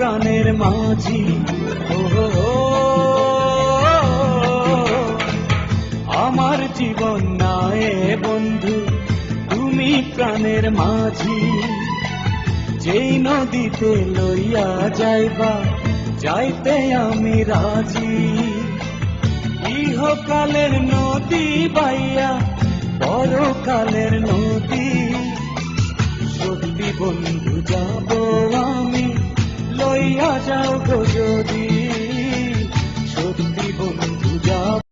প্রাণের মাঝি। ও আমার জীবন নায়ে বন্ধু, তুমি প্রাণের মাঝি। যেই নদীতে লইয়া যাইবা, যাইতে আমি রাজি। ইহকালের নদী বাইয়া পরকালের নদী, সত্যি বন্ধু যাব আমি, লইয়া যাও গো যদি।